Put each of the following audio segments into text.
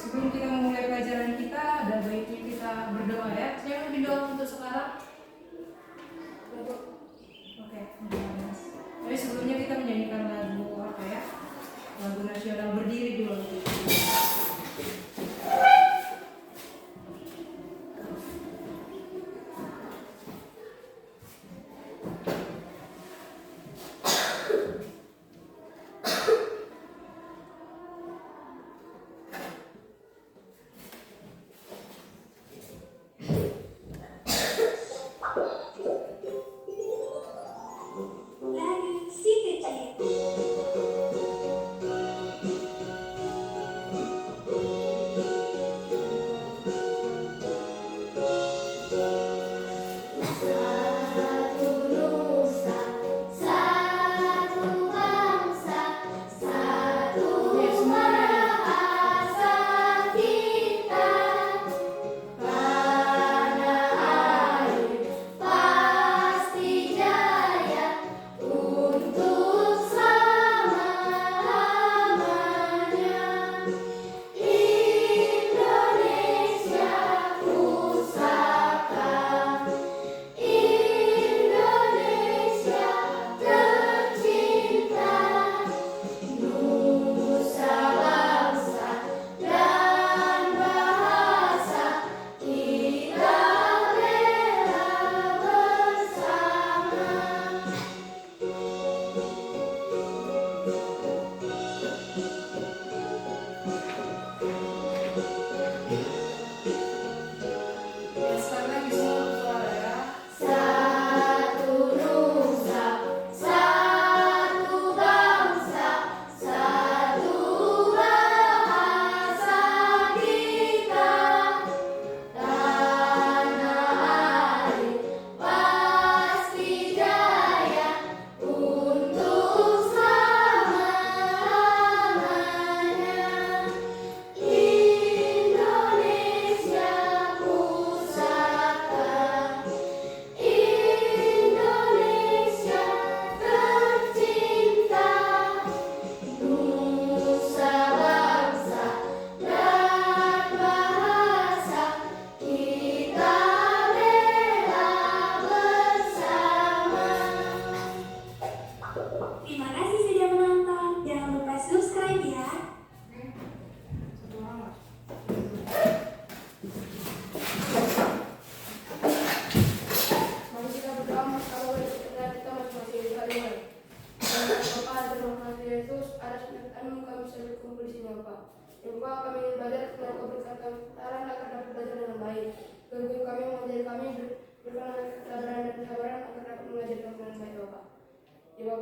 Sebelum kita memulai pelajaran kita, ada baiknya kita berdoa ya. Saya mau berdoa untuk sekarang. Oke, Mas. Tapi sebelumnya kita menyanyikan lagu apa ya? Lagu nasional berdiri dulu.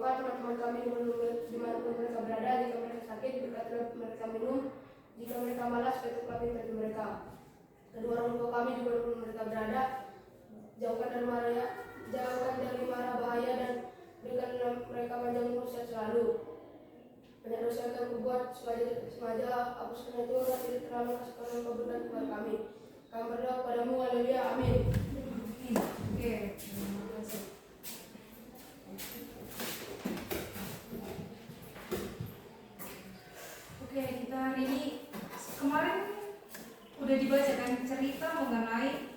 Teman-teman kami dimanapun mereka berada, jika mereka sakit, berkatilah mereka minum, jika mereka malas, ketuklah pintar mereka. Kedua orang tua kami dimanapun mereka berada, jauhkan dari mara bahaya dan berikan mereka panjang umur sehat selalu. Banyak dosa yang kami buat, sengaja hapuskan itu dan tidak terlalu kasihkan engkau berikan kepada kami. Kami berdoa kepadamu, haleluya, amin. Oke, terima kasih. Oke, kita hari ini kemarin udah dibacakan cerita mengenai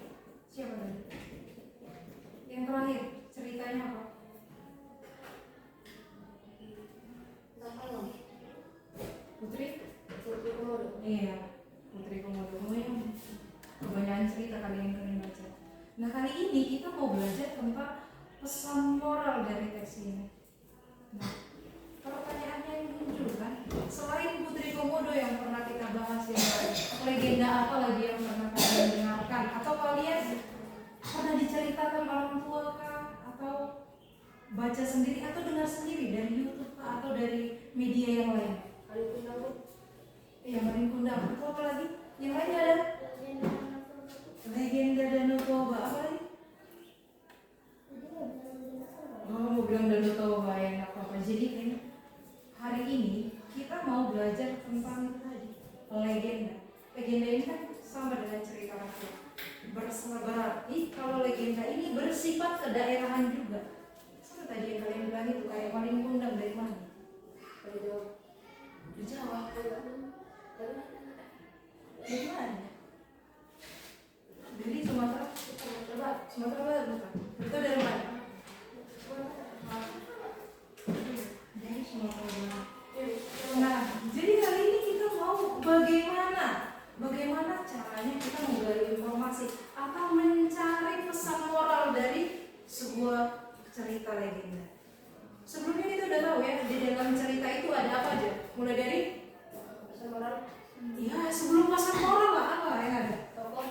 siapa tadi? Yang terakhir ceritanya apa? Putri Komodo. Iya, Putri Komodo. Kebanyakan cerita kali yang kalian baca. Nah, kali ini kita mau belajar tentang pesan moral dari teks ini. Nah, pertanyaannya yang muncul kan, selain Putri Komodo yang pernah kita bahas, yang legenda apa lagi yang pernah kalian dengarkan, atau kalian pernah diceritakan orang tua kah, atau baca sendiri atau dengar sendiri dari YouTube kah, atau dari media yang lain? Iya, Marin Kundang. Atau apa lagi? Yang lain ada? Legenda Danau Toba. Apa lagi? Oh, mau bilang Danau Toba ya, nggak apa-apa. Jadi hari ini kita mau belajar tentang itu tadi, legenda. Legenda ini kan sama dengan cerita rakyat. Berarti kalau legenda ini bersifat kedaerahan juga. Sama tadi yang kalian bilang itu, kayak Marin Kundang dari mana? Dari Jawa. Di Jawa. Dari mana? Dari Sumatera. Sumatera Barat bukan? Itu dari mana? Dari Sumatera Barat. Nah, jadi kali ini kita mau bagaimana caranya kita menggali informasi atau mencari pesan moral dari sebuah cerita legenda. Sebelumnya kita udah tahu ya, di dalam cerita itu ada apa aja? Mulai dari pesan moral. iya, sebelum pesan moral lah apa yang ada? Tokoh.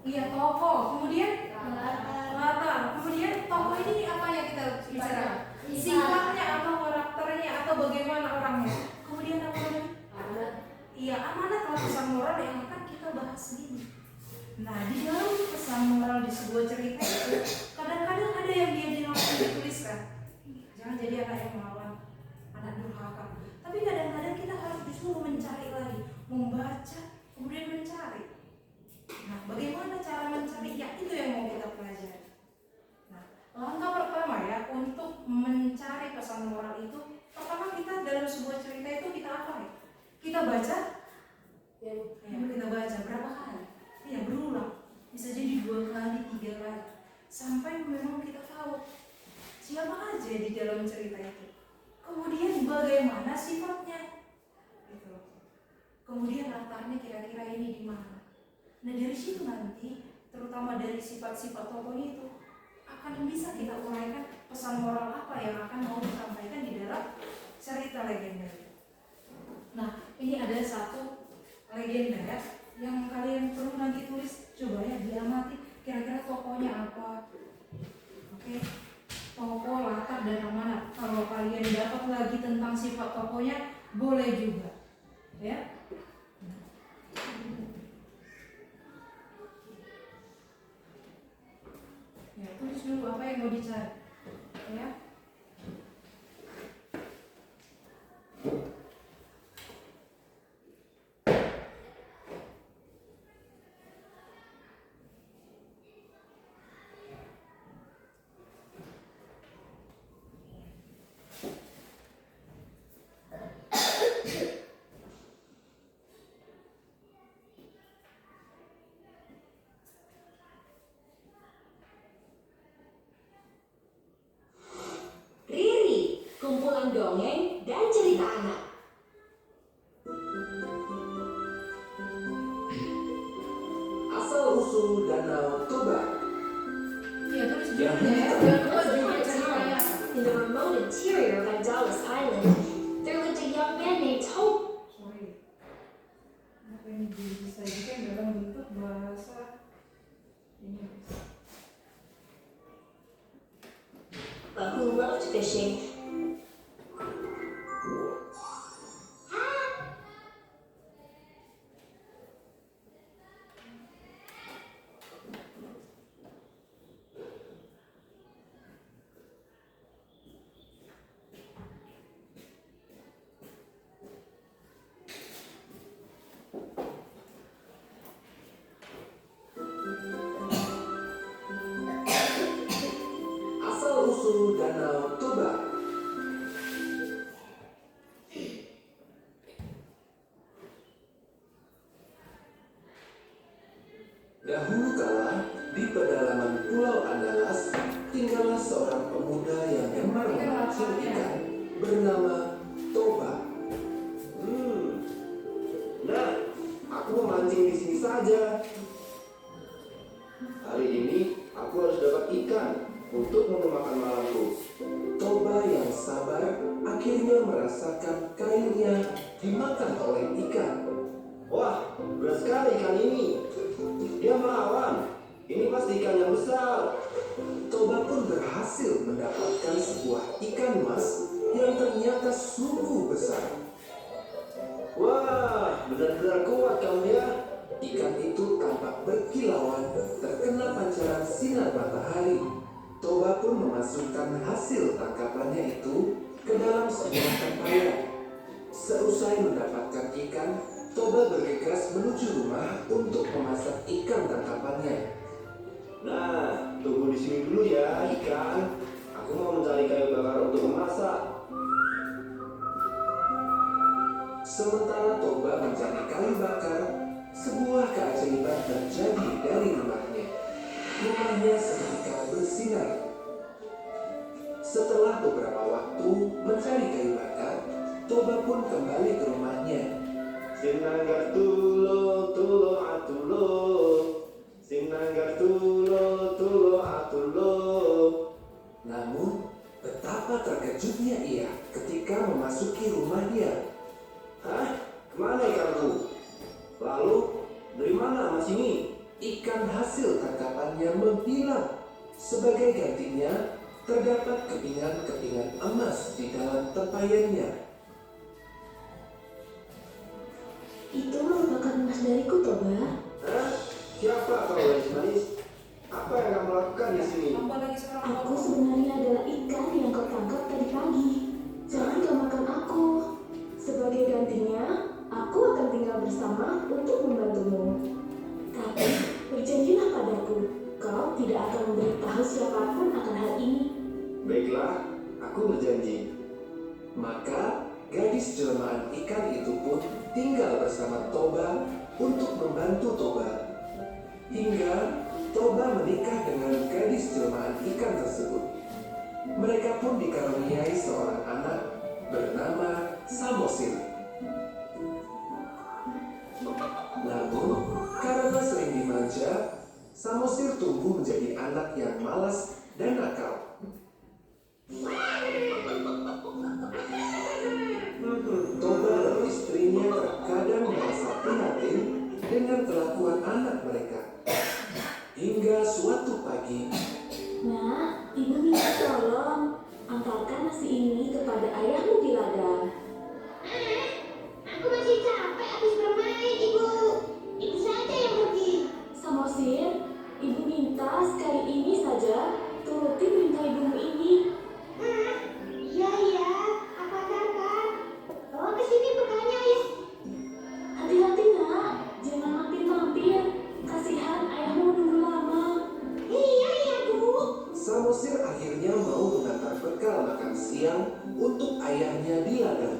Iya, tokoh. Kemudian Latar. latar. Kemudian tokoh ini apa yang kita bicara? Sifatnya atau karakternya atau bagaimana orangnya. Kemudian apa lagi? Amanat. Iya, amanat atau pesan moral yang akan kita bahas ini. Nah, di dalam pesan moral di sebuah cerita itu kadang-kadang ada yang dia langsung dituliskan. Jangan jadi anak yang melawan, anak durhaka. Tapi kadang-kadang kita harus disuruh mencari lagi, membaca, kemudian mencari. Nah, bagaimana cara mencari? Ya, itu yang mau kita pelajari. Nah, langkah pertama ya untuk mencari pesan moral itu, pertama kita dalam sebuah cerita itu kita apa ya? Kita baca, ya, kita baca berapa kali? Ya, berulang. Bisa jadi 2 kali, 3 kali, sampai memang kita tahu siapa aja di dalam cerita itu. Kemudian bagaimana sifatnya? Gitu. Kemudian latarnya kira-kira ini di mana? Nah, dari situ nanti, terutama dari sifat-sifat tokohnya itu, akan bisa kita uraikan pesan moral apa yang akan mau disampaikan di dalam cerita legenda itu. Nah, ini ada satu legenda ya, yang kalian perlu nanti tulis, coba ya diamati kira-kira tokohnya apa. Oke, tokoh, latar, dan amanat. Kalau kalian dapat lagi tentang sifat tokohnya, boleh juga ya. Ya, tulis dulu apa yang mau dicari ya. Riri, kumpulan dongeng dan cerita anak. Asal-usul Danau Toba. Ya, tulis dulu Ya. ya. Jangan lupa juga ceritanya. In the remote interior of Andalas Island, there lived a young man named Toba. Sorry. Apa ini disajikan dalam bentuk bahasa Inggris? Who loved fishing. Asal-usul Danau Toba. Dahulu kala, di pedalaman Pulau Andalas, tinggallah seorang pemuda yang gemar memancing ikan bernama Toba. Nah, aku memancing di sini saja. Hari ini aku harus dapat ikan untuk menu makan malamku. Toba yang sabar akhirnya merasakan kailnya dimakan oleh ikan. Wah, berat sekali ikan ini. Dia melawan. Ini pasti ikan yang besar. Toba pun berhasil mendapatkan sebuah ikan emas yang ternyata sungguh besar. Wah, benar-benar kuat kamu ya. Ikan itu tampak berkilauan terkena pancaran sinar matahari. Toba pun memasukkan hasil tangkapannya itu ke dalam sebuah tempayan. Seusai mendapatkan ikan, Toba bergegas menuju rumah untuk memasak ikan tangkapannya. Nah, tunggu di sini dulu ya ikan. Aku mau mencari kayu bakar untuk memasak. Sementara Toba mencari kayu bakar, sebuah rumahnya seketika bersinar. Setelah beberapa waktu mencari kayu bakar, Toba pun kembali ke rumahnya. Sinanggar tulo tulo atulo, sinanggar tulo tulo atulo. Namun, betapa terkejutnya ia ketika memasuki rumahnya. Hah? Kemana ikanku? Lalu, dari mana mas ini? Ikan hasil tangkapannya menghilang. Sebagai gantinya, terdapat kepingan-kepingan emas di dalam tempayannya. Itu merupakan emas dariku, Toba. Hah? Siapa kau gadis manis? Apa yang kamu lakukan di sini? Tambah lagi sekarang Aku sebenarnya adalah ikan yang kau tangkap tadi pagi. Jangan kau makan aku. Sebagai gantinya, aku akan tinggal bersama untuk membantumu. Tapi berjanjilah padaku, kau tidak akan memberitahu siapapun akan hal ini. Baiklah, aku berjanji. Maka gadis jelmaan ikan itu pun tinggal bersama Toba untuk membantu Toba. Hingga Toba menikah dengan gadis jelmaan ikan tersebut. Mereka pun dikaruniai seorang anak bernama Samosir. Namun, karena sering dimanja, Samosir tumbuh menjadi anak yang malas dan nakal. Toba dan istrinya terkadang merasa prihatin dengan kelakuan anak mereka. Hingga suatu pagi, Nak, ibu minta tolong antarkan nasi ini kepada ayahmu di ladang. Aku masih capek habis bermain, Ibu. Ibu saja yang pergi. Samosir, ibu minta sekali ini saja turuti perintah ibumu ini. Iya, iya. Aku antarkan. Bawa ke sini bekalnya, ya. Hati-hati nak, jangan mampir-mampir. Kasihan ayahmu nunggu lama. Iya, iya, Bu. Samosir akhirnya mau mengantar bekal makan siang untuk ayahnya di ladang.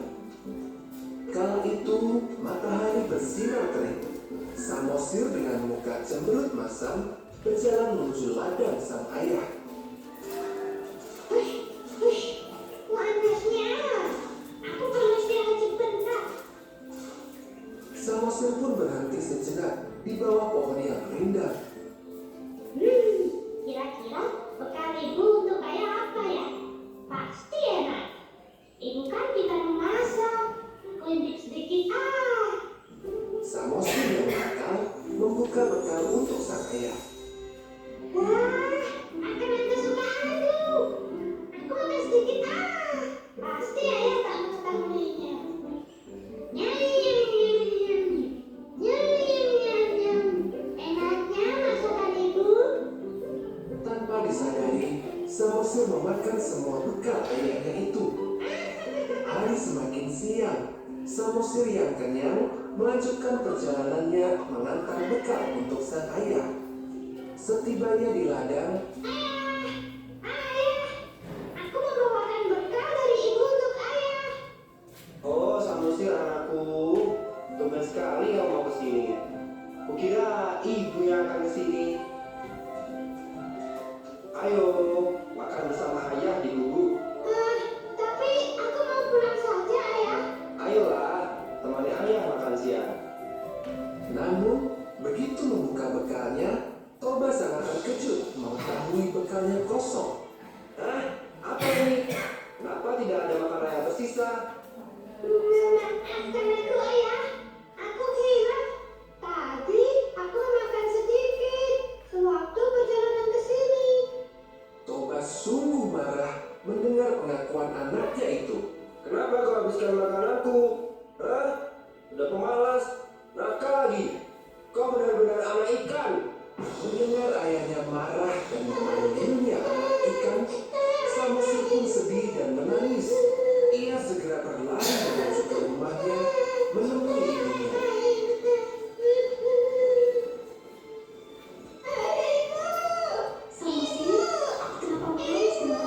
Kala itu matahari bersinar terik. Samosir dengan muka cemberut masam berjalan menuju ladang sang ayah. Wih, panasnya. Aku perlu istirahat sebentar. Samosir pun berhenti sejenak di bawah pohon yang rindang. Kira-kira bekal Ibu untuk ayah apa ya? Pasti enak. Ibu kan pintar memasak. Aku intip sedikit. Samosir yang nakal membuka bekal untuk sang ayah. Wah, makanan kesukaanku. Aku makan sedikit. Pasti ayah tak mengetahuinya. Nyam, nyam, nyam, nyam. Nyam, nyam, nyam, nyam. Enaknya masakan Ibu. Tanpa disadari, Samosir memakan semua bekal ayahnya itu. Hari semakin siang, Samosir yang kenyang melanjutkan perjalanannya mengantar bekal untuk sang ayah. Setibanya di ladang, Ayah, aku membawakan bekal dari Ibu untuk ayah. Oh, Samosir anakku, tumben sekali kamu mau kesini. Kukira ibu yang akan kesini. Ayo, makan bersama ayah di gubuk. Tapi aku mau pulang saja, ayah. Ayolah, temani ayah makan siang. namun begitu membuka bekalnya, Toba sangat terkejut mengetahui bekalnya kosong. Hah? Apa ini? Kenapa tidak ada makanan yang tersisa? Maafkan aku, ayah. Aku hilaf. Tadi aku makan sedikit sewaktu perjalanan ke sini. Toba sungguh marah mendengar pengakuan anaknya itu. Kenapa kau habiskan makananku? Hah? Udah pemalas, nakal lagi. Kau benar-benar anak ikan. Mendengar ayahnya marah dan memanggilnya anak ikan, Samosir pun sedih dan menangis. Ia segera berlari menuju ke rumahnya menemui ibunya. Samosir, kenapa menangis nak?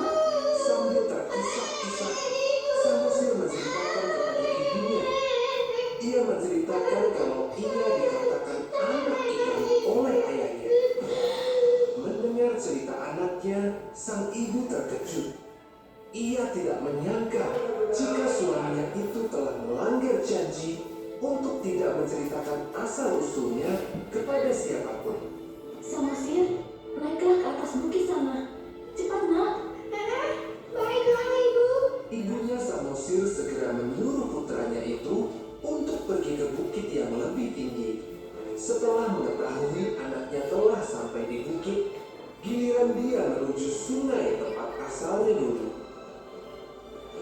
Sambil terisak-isak, Samosir menceritakan kepada ibunya. Ia menceritakan kalau ia dikatakan anak ikan oleh ayahnya. tidak menyangka jika suaminya itu telah melanggar janji untuk tidak menceritakan asal-usulnya kepada siapapun. Samosir, naiklah ke atas bukit sana. Cepat, Nak. Baiklah, Ibu. Ibunya Samosir segera menyuruh putranya itu untuk pergi ke bukit yang lebih tinggi. Setelah mengetahui anaknya telah sampai di bukit, giliran dia menuju sungai tempat asalnya dulu.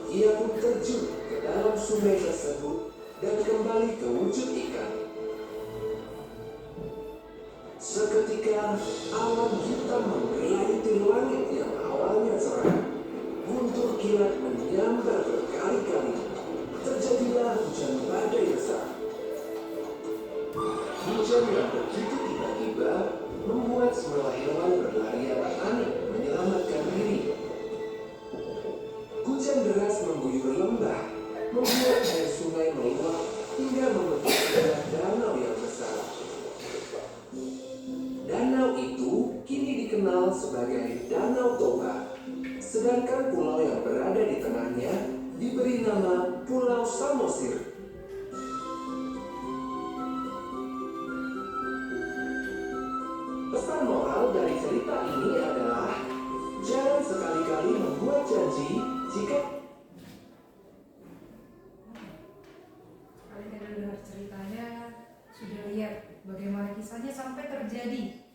Ia pun terjun ke dalam sungai tersebut dan kembali ke wujud ikan. Seketika awan hitam menggeliti langit yang awalnya cerah. Guntur kilat menyambar berkali-kali. Terjadilah hujan badai besar. Hujan yang begitu tiba-tiba membuat semua hewan berlarian panik menyelamatkan diri. Hujan deras mengguyur lembah, membuat air sungai meluap hingga membentuk sebuah danau yang besar. Danau itu kini dikenal sebagai Danau Toba, sedangkan pulau yang berada di tengahnya diberi nama Pulau Samosir. Pesan moral dari cerita ini adalah jangan sekali-kali membuat janji jika Kalian sudah dengar ceritanya, sudah lihat bagaimana kisahnya sampai terjadi.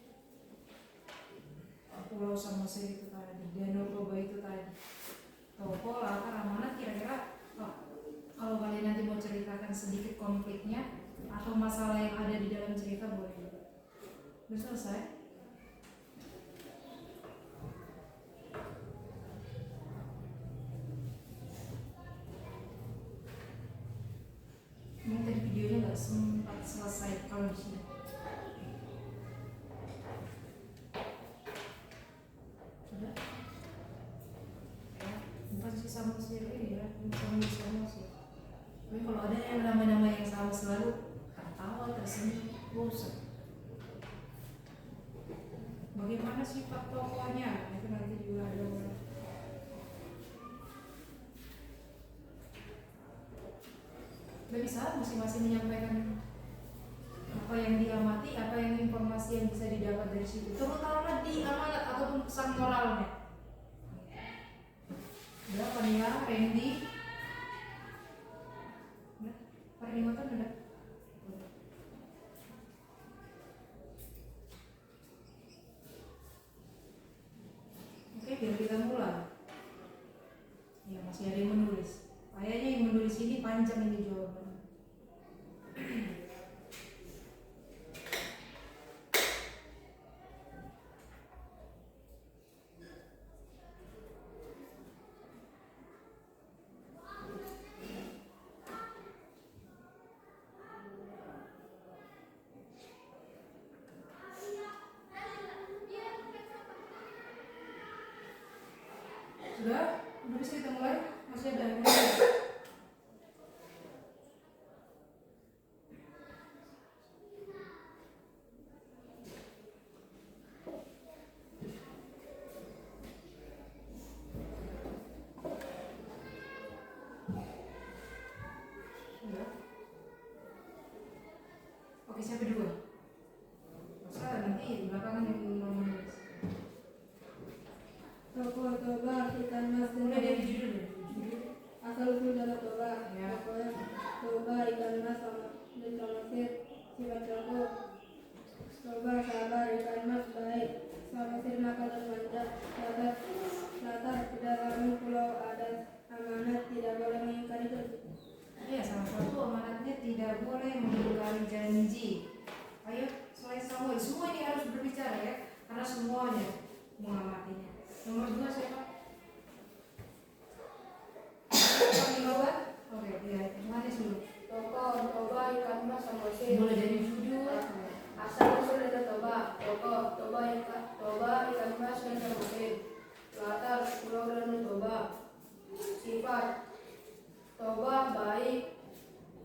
Pulau Samosir itu tadi, Danau Toba itu tadi, Toko, Latar, Amanat, kira-kira kalau kalian nanti mau ceritakan sedikit konfliknya atau masalah yang ada di dalam cerita boleh. Udah selesai? Ini tadi videonya nggak sempat selesai kalau di sini. Sudah? Ya, bukan sih Samosir ini ya, bukan Samosir. Tapi kalau ada yang nama-nama yang sama selalu tertawa, tersenyum, bosan. Bagaimana sifat tokohnya? Itu nanti juga ada. Udah bisa masing-masing menyampaikan apa yang diamati, apa yang informasi yang bisa didapat dari situ, terutama di amanat ataupun pesan moralnya. Udah apa nih ya, Randy? Udah, peringatan udah. Oke, biar kita mulai. Ya, masih ada yang menulis. Kayaknya yang menulis ini panjang ini jawabannya. Sudah? Udah bisa kita mulai? Masih ada yang menulis? Sudah? Oke, siapa dulu? Masa nanti di belakangan yang mau menulis. Toko Toba, ikan mas Mulai dari judul deh. asal usul Danau Toba. Ya. Toba ikan mas sama dan Samosir sifat Toko. Toba sabar, ikan mas baik. Samosir nakal dan manja. Latar tidak kami pulau adat. Amanat tidak boleh mengingkari janji. Iya, salah satu amanatnya tidak boleh mengingkari janji. Ayo, selain semua ini harus berbicara ya, karena semuanya mengamatinya. Nomor 2 siapa? Nomor 2? Oke, ya, manis dulu. Toko Toba ikan mas Samosir. Mulai dari judul. Asal usul Danau Toba. Toko Toba ikan mas dan Samosir. Latar pulau Danau Toba. Sifat Toba baik,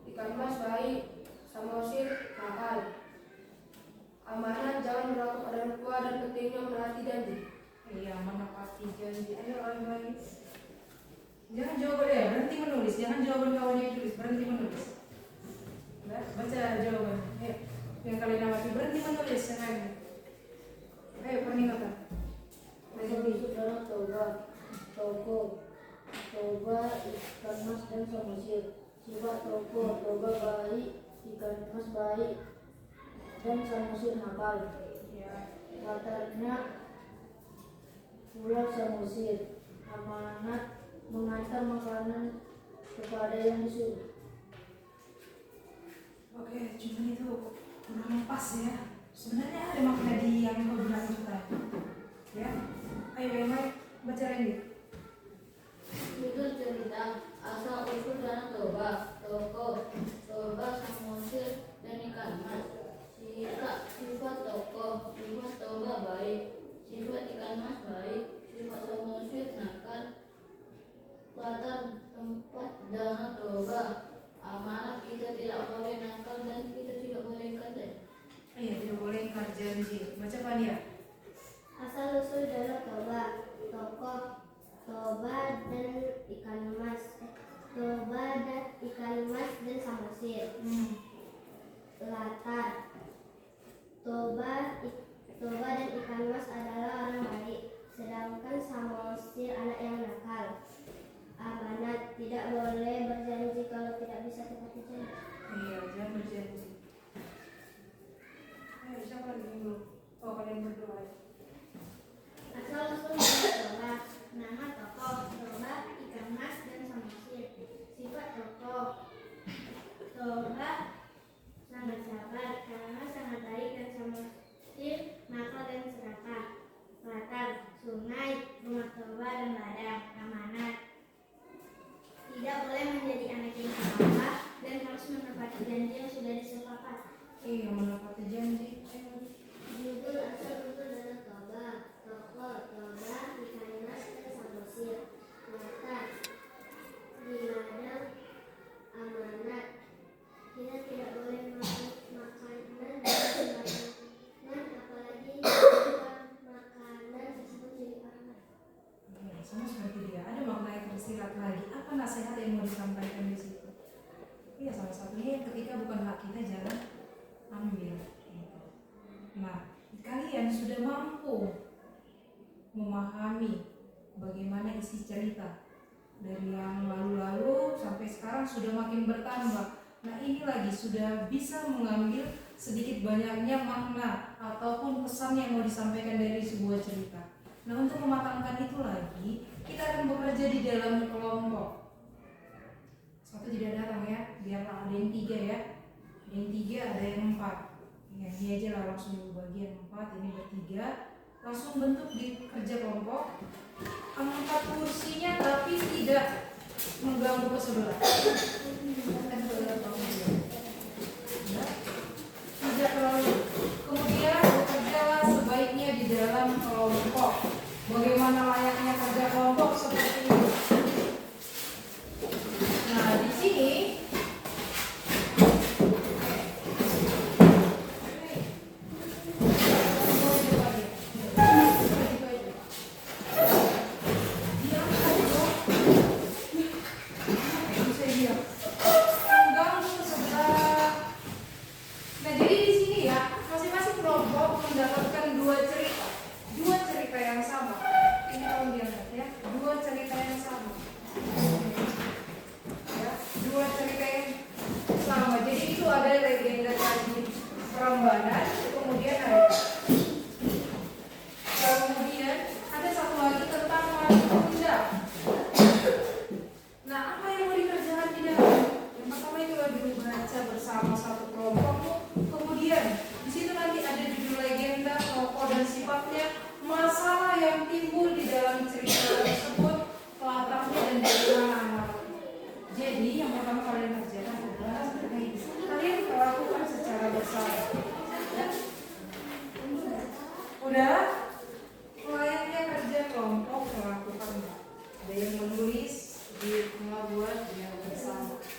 ikan mas baik, Samosir nakal. Amanat jangan berlaku pada tua dan pentingnya menaati janji. Iya, menepati janji. Ayo, lagi. Jangan jawaban ya, berhenti menulis. Jangan jawaban kawan yang tulis, berhenti menulis. Udah, baca jawaban. Ayo, yang kalian amati berhenti menulis yang lain. Ayo peningkatan. Asal saudara Toba, ikan mas dan samosir. Sifat Toba baik, ikan mas baik, dan samosir nakal. Latarnya pulau samosir, amanat mengantar makanan kepada yang disuruh. Oke, cuma itu kurang pas ya. Sebenarnya ada makna di yang kau bilang itu tadi. Ya, ayo yang lain baca lagi. Itu cerita asal usul danau Toba, samosir, dan ikan mas. Sifat Toba baik, sifat ikan mas baik, sifat samosir nakal. Latar tempat danau Toba, amanat kita tidak boleh nakal dan kita tidak boleh ingkar. Iya, tidak boleh ingkar janji. Baca Fania. Asal usul danau Toba, Toba dan ikan mas, dan samosir. Latar Toba dan ikan mas adalah orang baik, sedangkan samosir anak yang nakal. Amanat tidak boleh berjanji kalau tidak bisa tepati janji. Iya, jangan berjanji. Ayo, siapa lagi yang belum? Oh, kalian berdua. Asal usul danau Toba, nama tokoh Toba, ikan mas dan samosir. Sifat tokoh Toba sangat sabar, karena sangat baik, dan samosir nakal dan serakah. Latar sungai, rumah Toba dan ladang. Amanat tidak boleh menjadi anak yang salah dan harus menepati janji yang sudah disepakat. Iya, menepati janji. Ayo. Judul asal usul danau Toba, tokoh Toba, ikan mas dan samosir. Latar di ladang. Amanat kita tidak boleh makan makanan dari sembarangan, apalagi jika makanan tersebut jadi panas. Iya, sama seperti dia. Ada makna yang tersirat lagi. Apa nasihat yang mau disampaikan di situ? Iya, salah satunya ketika bukan hak kita jangan ambil. Nah, kalian sudah mampu memahami bagaimana isi cerita dari yang lalu-lalu sampai sekarang sudah makin bertambah. Nah, ini lagi sudah bisa mengambil sedikit banyaknya makna ataupun pesan yang mau disampaikan dari sebuah cerita. Nah, untuk mematangkan itu lagi, kita akan bekerja di dalam kelompok. Satu tidak datang ya, biarlah ada yang 3 ya. Ada yang 3, ada yang 4. Ya, ini aja lah langsung bagian 4, ini bertiga. Langsung bentuk di kerja kelompok. Angkat kursinya tapi tidak mengganggu ke sebelah. Tidak terlalu. Kemudian bekerjalah sebaiknya di dalam kelompok. Bagaimana layaknya kerja kelompok seperti ini. Nah, di sini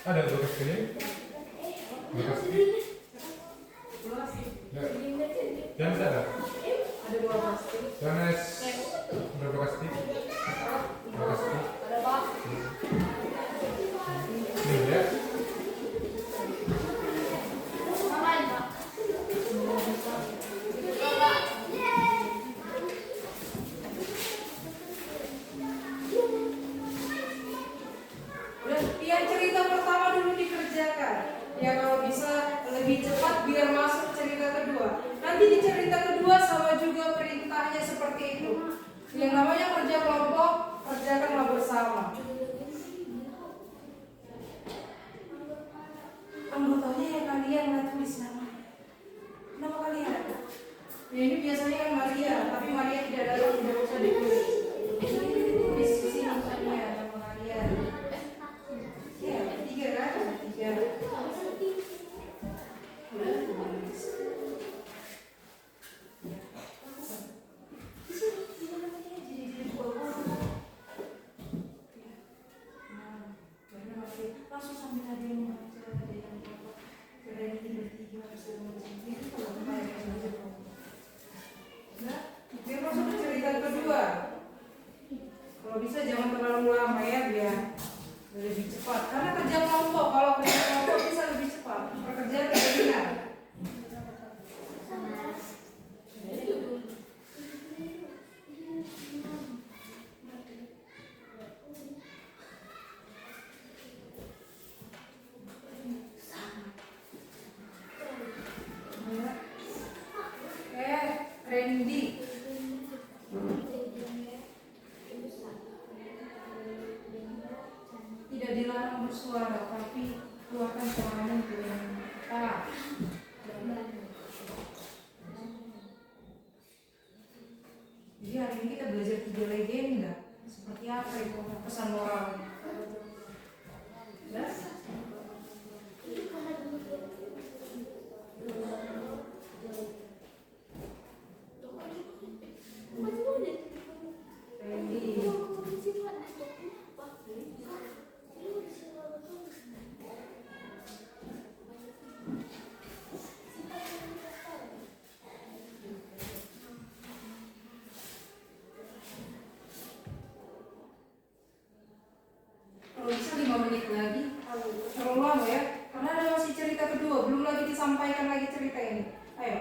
ada bekas ini? Bekas ini? Yang bisa ada? ada 2 plastik. Yang berbekas ini? Bekas ini? Ada Pak. Nanti di cerita kedua sama juga perintahnya seperti itu. Yang namanya kerja kelompok, kerjakanlah bersama. Anggotanya ya kalian nggak tulis namanya. Nama kalian? Ya, ini biasanya kan Maria, tapi Maria tidak ada, tidak usah ditulis. Tulis di sini namanya nama kalian. Ya, 3 kan? 3. Langsung sambil ada yang membaca, ada yang apa, keren ini bertiga, itu kalau kemarin yang belajar kelompok. Nah, biar masuk ke cerita kedua. Kalau bisa jangan terlalu lama ya, biar lebih cepat. Karena kerja kelompok, kalau kerja kelompok bisa lebih cepat. Pekerjaan tidak benar. Randy. Tidak dilarang bersuara, tapi keluarkan suaranya dengan keras. Jadi hari ini kita belajar 3 legenda. Seperti apa itu pesan moral? Ya? Kalau bisa 5 menit lagi, terlalu lama ya, karena ada masih cerita kedua, belum lagi disampaikan lagi cerita ini. Ayo.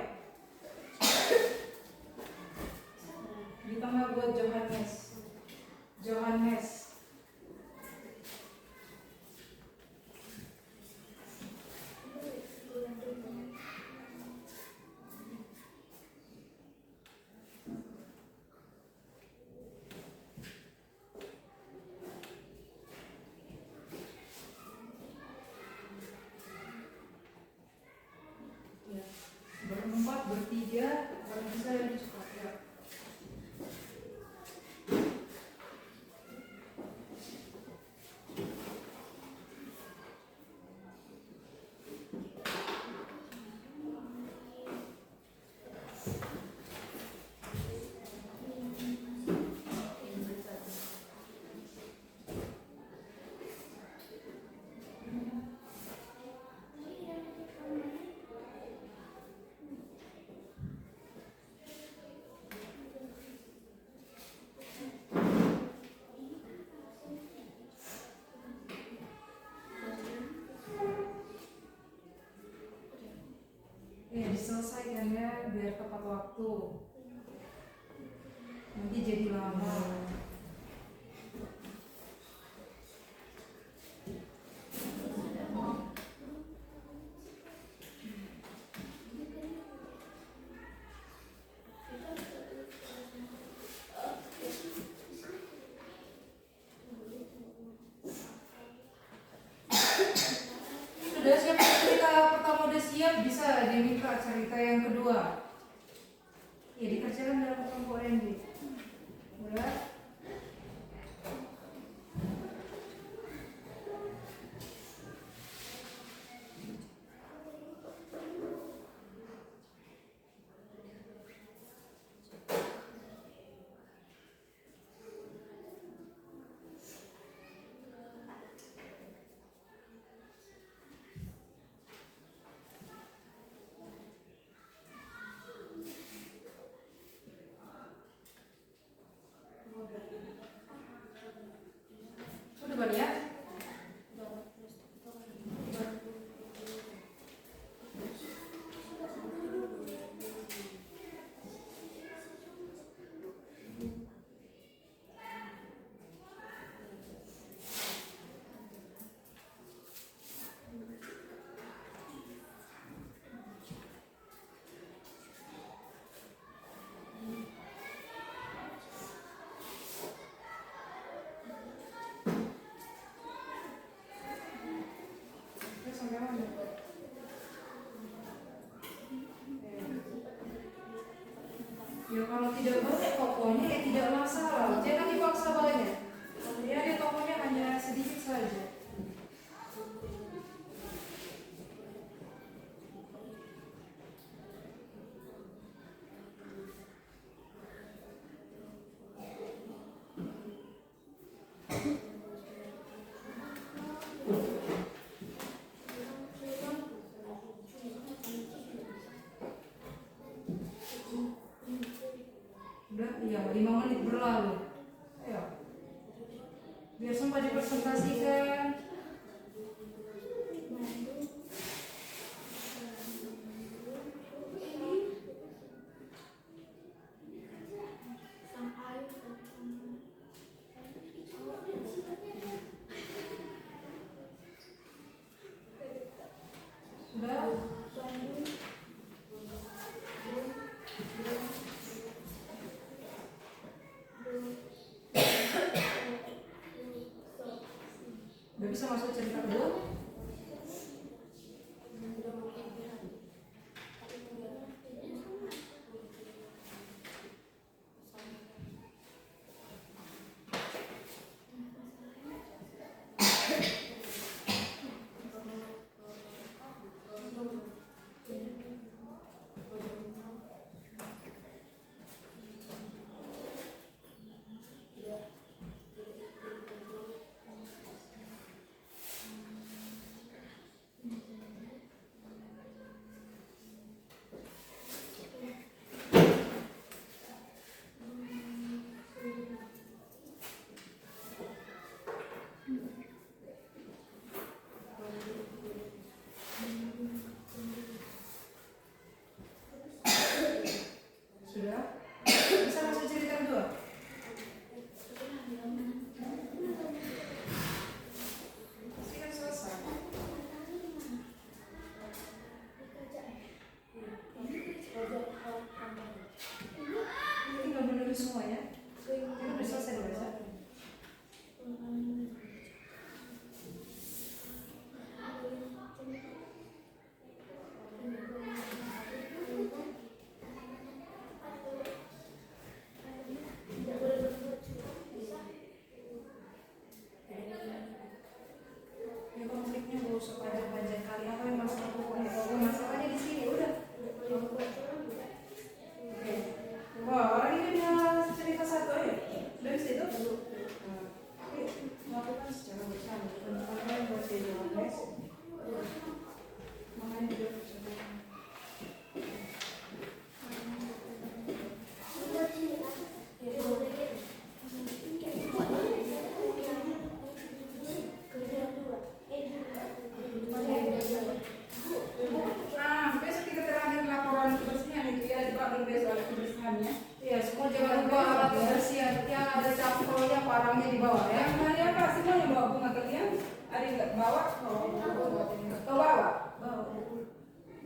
Ditambah buat Johannes. Johannes. Berempat, bertiga, kalau bisa lebih cepat ya. Diselesaikan ya biar tepat waktu. Nanti jadi lama. Sudah siap cerita pertama, udah siap, bisa diminta cerita yang kedua. Ya dikerjakan dalam kelompok Randy. Udah. Ya kalau tidak boleh pokoknya ya tidak masalah. Jangan dipaksa banyak. Ya di tokonya hanya sedikit saja. Udah, iya 5 menit berlalu. Ayo. Biar sempat dipresentasikan. Sudah. Udah bisa masuk cerita kedua? Sudah? Bisa masuk cerita kedua? Pasti kan selesai. Tinggal menulis semua ya. Ini udah selesai dibaca. Ya konfliknya gak usah panjang-panjang kali. Apa yang masalah pokoknya? Kalau masalahnya di sini udah. Oke. Wah, orang ini dia cerita satu aja. Dari situ. Oke, lakukan secara bersama. Apa yang buat dia jalan, guys? Makanya dia bersama. Besok kita terakhir laporan kebersihan itu ya, Pak, besok ada kebersihannya. Iya, semua jangan lupa alat kebersihan. Yang ada cangkolnya, parangnya di bawah ya. Hari apa? Semuanya bawa bunga kalian? Ada yang nggak bawa? Kau bawa? Bawa.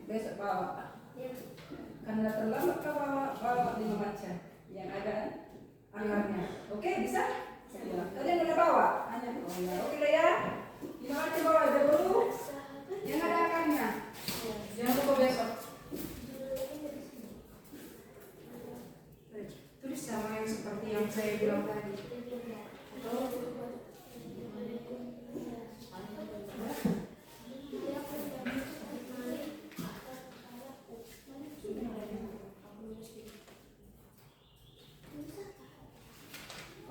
Besok bawa. Karena terlambat kau bawa 5 macam. Yang ada akarnya. Oke, bisa? Kalian udah bawa? Hanya oke lah ya. 5 macam bawa aja dulu. Yang ada akarnya. Jangan lupa besok. Tulis sama yang seperti yang saya bilang tadi. Oh,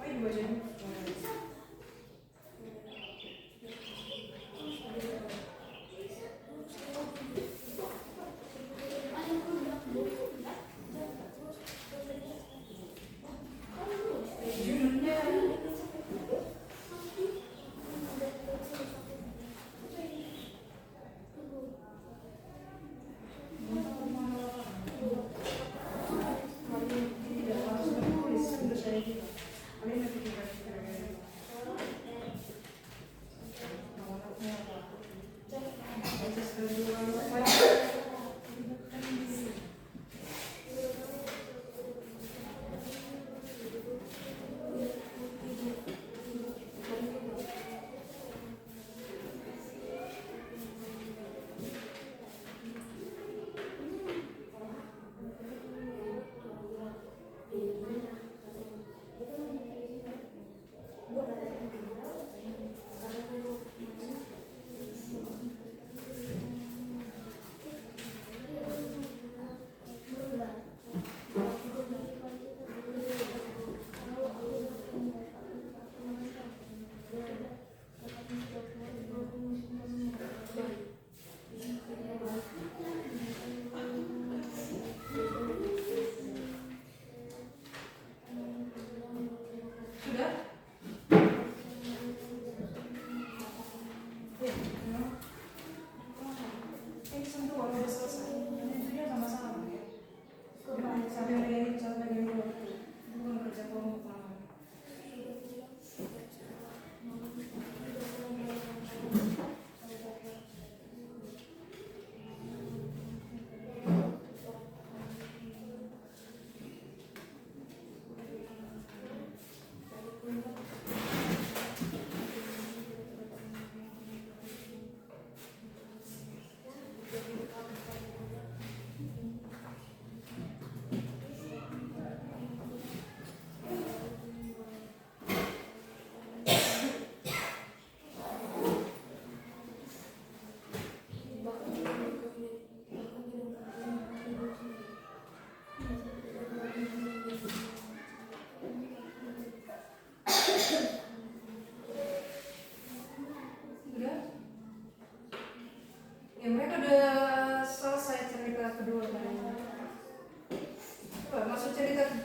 ini bacanya. Judulnya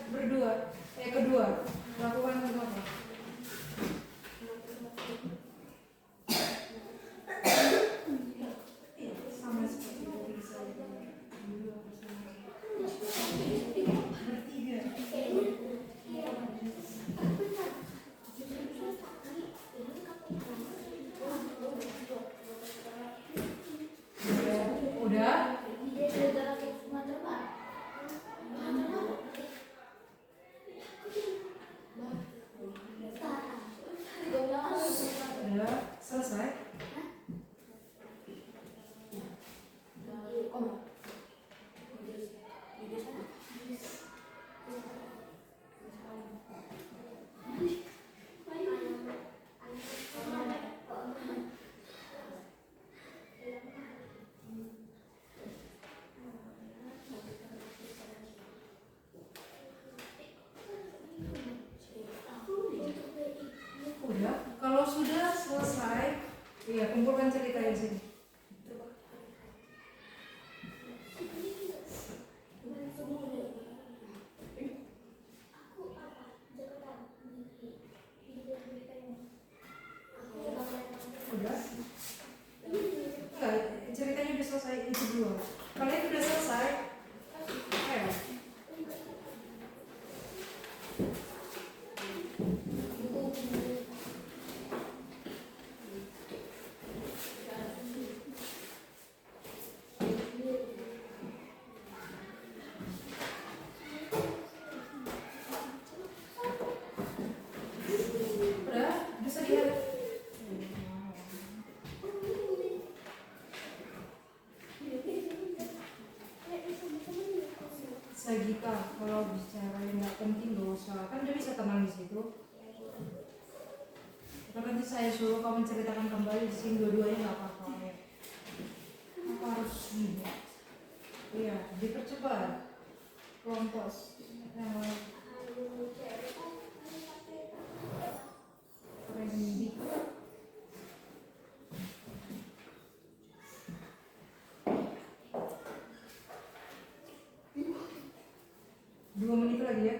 berdua. Kedua. Lakukan kedua. Sama seperti tadi saya berdua bersama. Bertiga. Udah? Udah selesai. Udah, kalau sudah selesai, iya kumpulkan cerita di sini. Udah? Enggak, ceritanya udah selesai itu dua. Kalian udah selesai? Ayo. Udah, bisa lihat. Sagita, kalau bicara yang nggak penting gak usah, kan dia bisa tenang di situ. Kalau nanti saya suruh kamu menceritakan kembali di sini dua-duanya nggak apa-apa ya. Apa harus gini? Iya, dipercepat. Kelompos. Rendi. Dua menit lagi ya.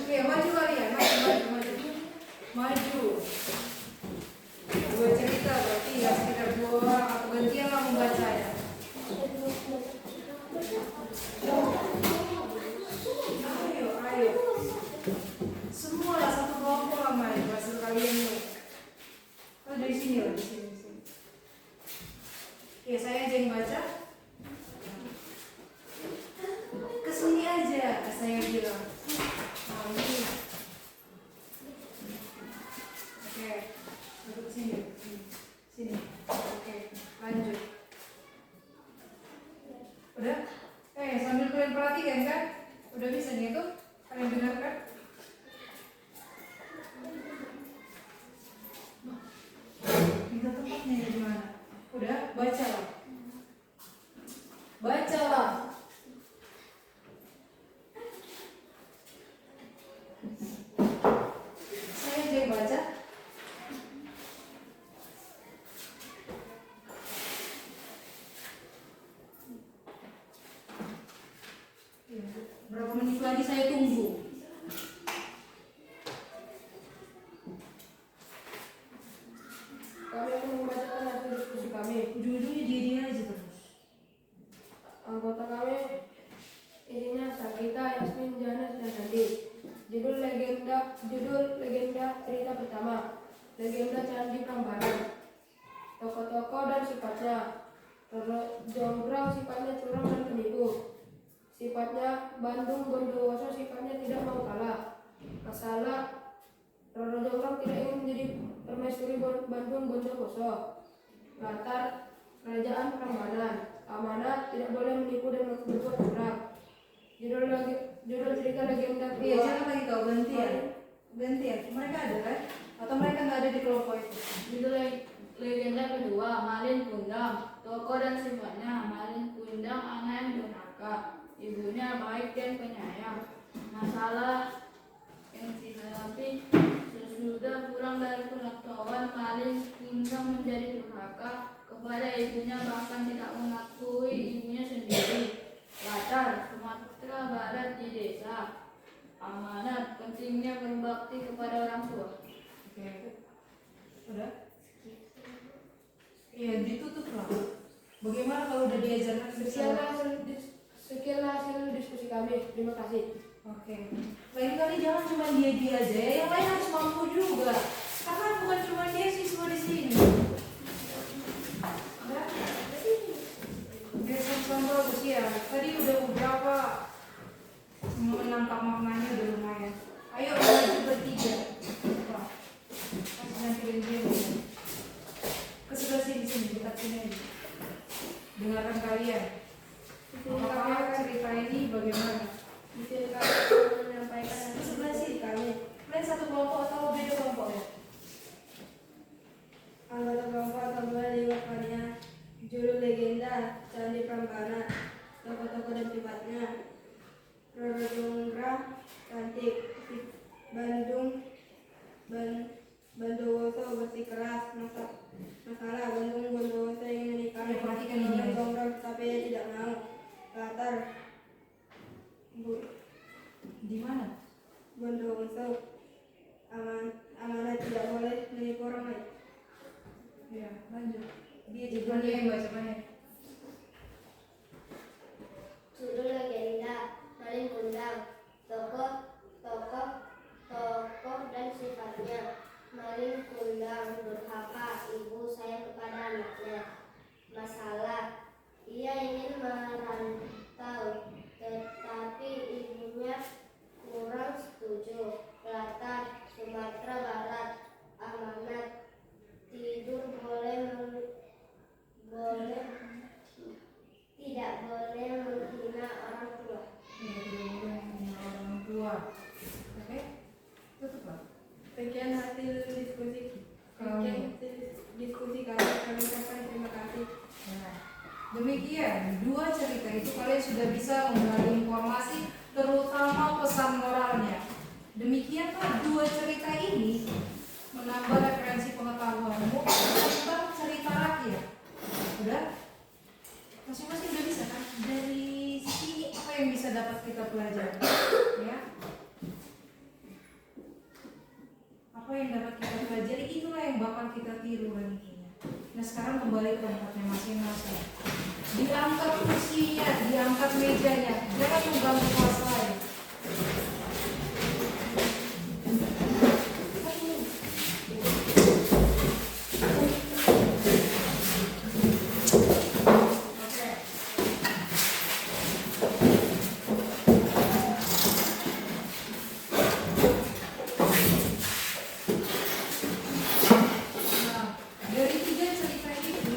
Oke, maju kalian, maju. Dua cerita berarti ya sekitar 2 orang atau gantian lah membaca ya. Ayo. Semua lah satu kelompok lah main bahasa kalian nih. Oh dari sini lah, di sini. Oke, saya aja yang baca. Kesini aja, saya bilang. Nah, ini. Oke, duduk sini. Sini. Oke, lanjut. Udah? Sambil kalian perhatikan kan? Udah bisa nih itu? Kalian dengarkan? Minta tempatnya di mana? Udah, bacalah. Bacalah. Saya aja yang baca. Berapa menit lagi saya tunggu. Pertama, legenda Candi Prambanan. Tokoh-tokoh dan sifatnya. Roro Jonggrang sifatnya curang dan penipu. Sifatnya Bandung Bondowoso sifatnya tidak mau kalah. Masalah Roro Jonggrang tidak ingin menjadi permaisuri Bandung Bondowoso. Latar Kerajaan Prambanan. Amanat tidak boleh menipu dan berbuat curang. Judul cerita legenda Iya, kedua. jangan lagi kau gantian. Mereka ada kan? Atau mereka nggak ada di kelompok itu? Judul legenda kedua, Malin Kundang. Tokoh dan sifatnya, Malin Kundang anak yang durhaka, ibunya baik dan penyayang. Masalah yang dihadapi sesudah pulang dari pengetahuan, Malin Kundang menjadi durhaka kepada ibunya, bahkan tidak mengakui ibunya sendiri. Latar Sumatera Barat di desa. Amanat pentingnya berbakti kepada orang tua. Oke. Udah? Iya, ditutup lah. Bagaimana kalau udah diajarkan Sekianlah hasil diskusi kami. Terima kasih. Oke. Lain kali jangan cuma dia aja ya, yang lain harus mampu juga. Karena bukan cuma dia siswa di sini. Udah? Oke, sama bagus ya. Tadi udah beberapa menangkap maknanya udah lumayan. Ayo maju bertiga. Wah, kasih nanti dia ke sebelah sini dekat sini aja. Dengarkan kalian. Apakah cerita ini bagaimana? Mungkin kami akan menyampaikan Ke sebelah sini kami. Kalian satu kelompok atau beda kelompok ya? Anggota kelompok kembali wakilnya judul legenda Candi Prambanan. Tokoh-tokoh dan sifatnya. Roro Jonggrang cantik. Bondowoso bersikeras. Masalah Bandung Bondowoso ingin menikah Ya, perhatikan ini Roro ya. Jonggrang tapi dia tidak mau. Latar Di mana? Bondowoso amanat tidak boleh menipu orang lain. Ya, lanjut. Dia juga yang baca banyak. Judul legenda Malin Kundang. Tokoh dan sifatnya. Malin Kundang durhaka, ibu sayang kepada anaknya. Masalah, ia ingin merantau, tetapi ibunya kurang setuju. Latar Sumatera Barat. Amanat tidak boleh menghina orang tua. Ya, tidak boleh menghina orang tua. Oke? Tutup lah. Sekian hasil diskusi kami. Kami ucapkan terima kasih. Nah, demikian dua cerita itu kalian sudah bisa menggali informasi, terutama pesan moralnya. Demikianlah dua cerita ini menambah referensi pengetahuanmu tentang cerita rakyat. Udah? Masing-masing udah bisa kan? Dari sini apa yang bisa dapat kita pelajari? Ya? Apa yang dapat kita pelajari, itulah yang bakal kita tiru nantinya. Nah, sekarang kembali ke tempatnya masing-masing. Diangkat kursinya, diangkat mejanya, jangan mengganggu kelas lain. Nah, dari tiga cerita itu,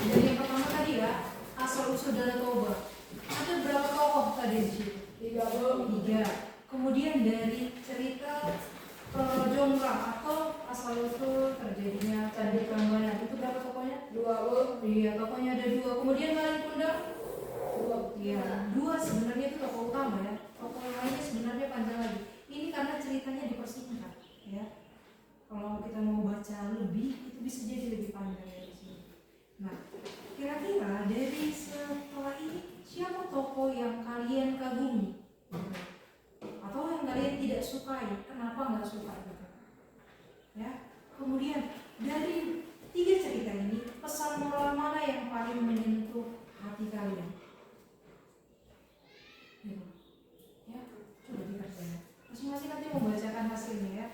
dari yang pertama tadi ya, asal usul Danau Toba. Ada berapa tokoh tadi di situ? Tiga. Kemudian dari cerita Roro Jonggrang atau asal usul terjadinya Candi Prambanan, itu berapa tokohnya? Dua. Iya, tokohnya ada dua. Kemudian Malin Kundang? Dua. Iya, dua sebenarnya itu tokoh utama ya. Tokoh yang lainnya sebenarnya panjang lagi. Ini karena ceritanya dipersingkat, ya. Kalau kita mau baca lebih, itu bisa jadi lebih panjang dari sini. Nah, kira-kira dari setelah ini, siapa tokoh yang kalian kagumi? Atau yang kalian tidak sukai? Kenapa nggak suka gitu? Ya. Kemudian, dari tiga cerita ini, pesan moral mana yang paling menyentuh hati kalian? Gitu. Ya, coba dikerjain. Masing-masing nanti membacakan hasilnya ya.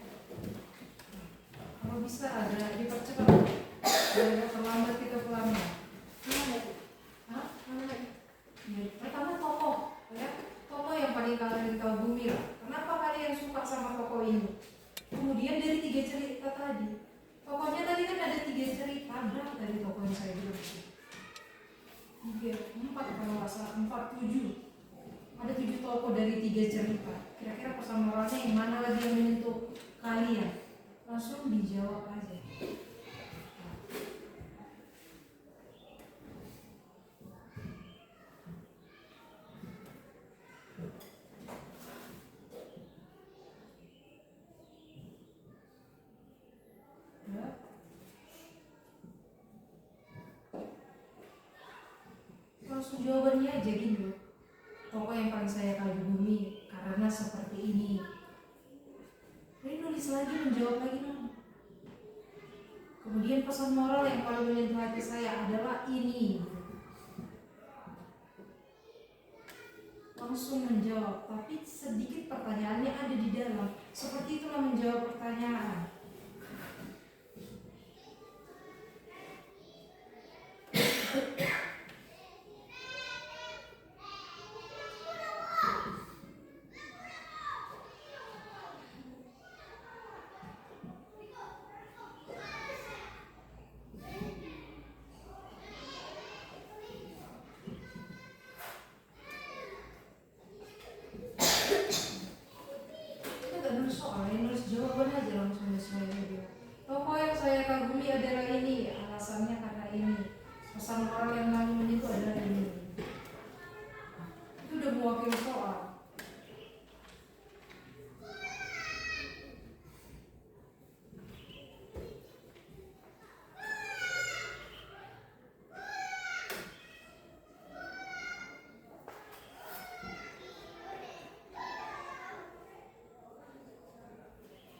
bisa ada dipercepat. Jangan terlambat kita pulangnya. Hah? Ya, pertama tokoh, ya. Tokoh yang paling kalian kagumi lah. Kenapa kalian suka sama tokoh ini? Kemudian dari 3 cerita tadi, tokohnya tadi kan ada 3 cerita. Berapa tadi tokoh yang saya bilang? 4 kalau nggak salah, 4, 7. Ada 7 tokoh dari 3 cerita. Kira-kira persamaannya yang mana lagi yang menyentuh kalian? Langsung dijawab aja. Ya. Langsung jawabannya aja gitu. Tokoh yang paling saya kagumi karena seperti ini. Ini nulis lagi, menjawab lagi dong. Kemudian pesan moral yang paling menyentuh hati saya adalah ini. Langsung menjawab, tapi sedikit pertanyaannya ada di dalam. Seperti itulah menjawab pertanyaan. Jawaban aja langsung saya bilang. Tokoh yang saya kagumi adalah ini, alasannya karena ini. Pesan moral yang paling menyentuh adalah ini. Itu udah mewakili soal.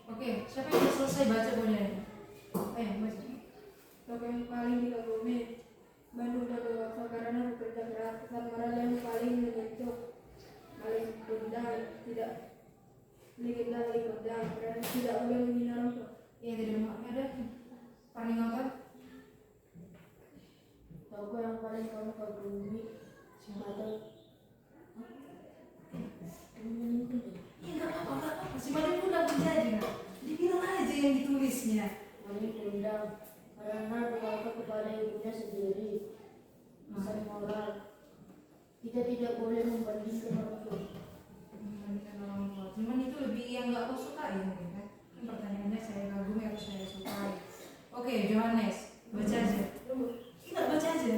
Oke, siapa yang udah selesai baca bukunya? Baca. Tokoh yang paling dikagumi Bandung dan Dewasa karena bekerja keras. Pesan moral yang paling menyentuh paling kondang, tidak legenda paling kondang dan tidak boleh menghina orang tua. Iya, tidak mau ada. Paling apa? Tokoh yang paling kamu kagumi ada Iya, nggak apa-apa. Si Madin pun udah menjadi, nggak? Dibilang aja yang ditulisnya. paling kondang karena berkata kepada ibunya sendiri. Pesan moral kita tidak boleh membandingkan orang tua. Membandingkan orang tua. Cuman itu lebih yang nggak aku suka ya, mungkin kan? Kan pertanyaannya saya kagumi atau saya sukai. Oke, Johannes, baca aja. Iya, baca aja.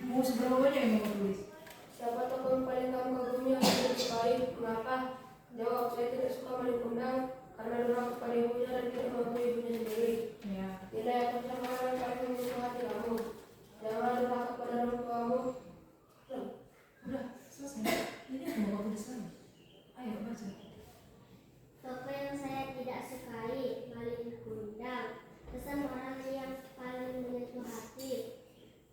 Mau seberapa banyak yang mau tulis? Siapa tokoh yang paling kamu kagumi yang tidak disukai? Mengapa? Jawab, saya tidak suka paling kondang karena durhaka kepada ibunya dan tidak mengakui ibunya sendiri. Ya. Nilai yang pertama yang paling menyentuh hati kamu. Jangan durhaka kepada orang tuamu. Udah, selesai. Ini aku mau tulis lagi. Ayo, baca. Tokoh yang saya tidak sukai, paling kundang. Pesan moral yang paling menyentuh hati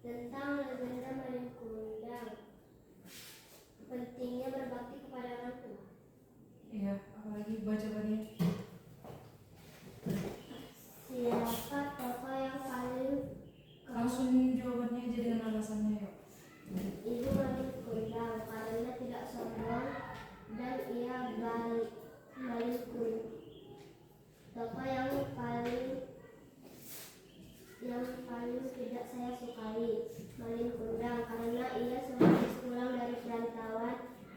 tentang legenda paling kundang. Pentingnya berbakti kepada orang tua. Iya, apalagi baca tadi. Siapa tokoh yang paling Langsung jawabannya aja dengan alasannya yuk. ibu paling kundang karena tidak sombong dan ia paling tokoh yang paling tidak saya sukai, paling kundang karena ia sehabis pulang dari perantauan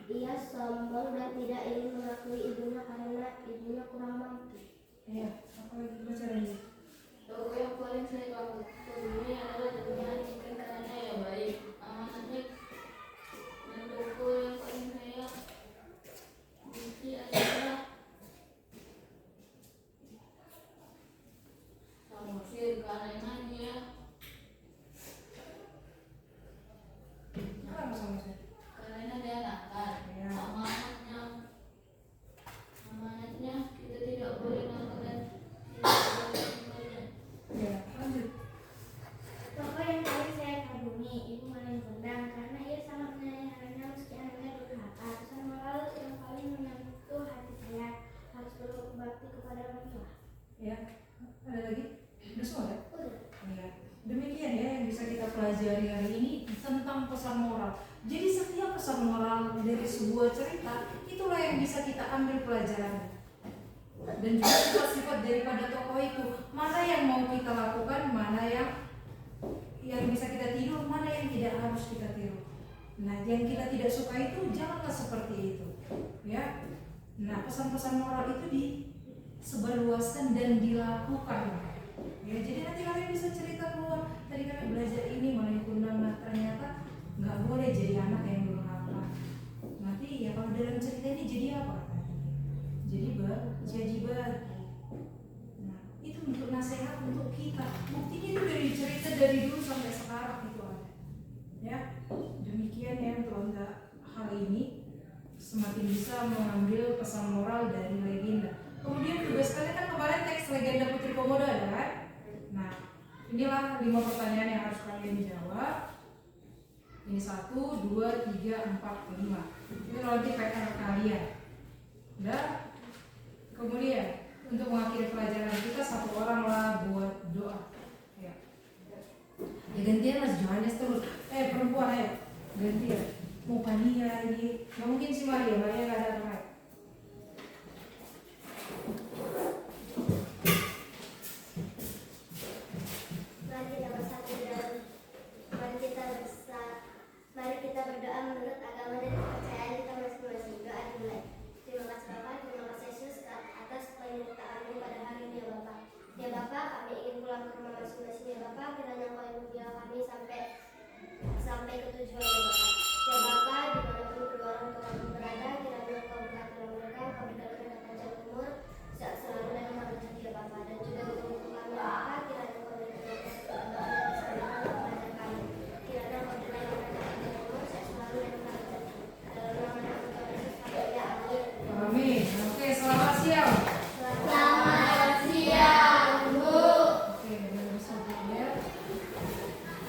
ia sombong dan tidak ingin mengakui ibunya karena ibunya kurang mampu. Iya, apalagi baca lagi. Tokoh yang paling saya kagumi adalah Tuhan mungkin karena ya baik amanatnya. Dan tokoh yang paling saya benci adalah Samosir karena dia Kenapa sama saya? karena dia nakal. Iya. Amanatnya kita tidak boleh nakal dan tidak boleh memberikan. Iya, lanjut. Tokoh yang paling saya kagumi, ibu paling kundang karena ia sangat menyayanginya meski anaknya durhaka. Pesan moral yang paling menyentuh hati saya harus berbakti kepada orang tua. Ya. Ada lagi? Udah semua ya? Udah. Ya. Demikian ya yang bisa kita pelajari hari ini tentang pesan moral. Jadi setiap pesan moral dari sebuah cerita itulah yang bisa kita ambil pelajaran. Dan juga sifat-sifat daripada tokoh itu, mana yang mau kita lakukan, mana yang bisa kita tiru, mana yang tidak harus kita tiru. Nah, yang kita tidak suka itu janganlah seperti itu, ya. Nah, pesan-pesan moral itu disebarluaskan dan dilakukan. Ya, jadi nanti kalian bisa cerita keluar. Tadi kami belajar ini mengenai kundang, nah ternyata nggak boleh jadi anak yang durhaka. Nanti ya kalau dalam cerita ini jadi apa? Jadi Nah, itu untuk nasihat untuk kita. Buktinya itu dari cerita dari dulu sampai sekarang itu ada. Ya, demikian ya untuk anda hari ini semakin bisa mengambil pesan moral dari legenda. Kemudian tugas kalian kan kemarin teks legenda Putri Komodo ada kan? Nah, inilah 5 pertanyaan yang harus kalian jawab. Ini 1, 2, 3, 4, 5. Ini nanti PR kalian. Udah? Kemudian untuk mengakhiri pelajaran kita satu orang lah buat doa. Ya. Ya gantian Mas Johannes terus. Perempuan ayo gantian. Mau Pania ini. Nggak mungkin si Maria nggak ada teman. Mari kita berdoa menurut agama dan kepercayaan kita masing-masing. Doa dimulai. Terima kasih Bapak, terima kasih Yesus atas penyertaan-Mu pada hari ini ya Bapak. Ya Bapak, kami ingin pulang ke rumah masing-masing ya Bapak. Kiranya Kau yang membawa kami sampai ke tujuan ya Bapak.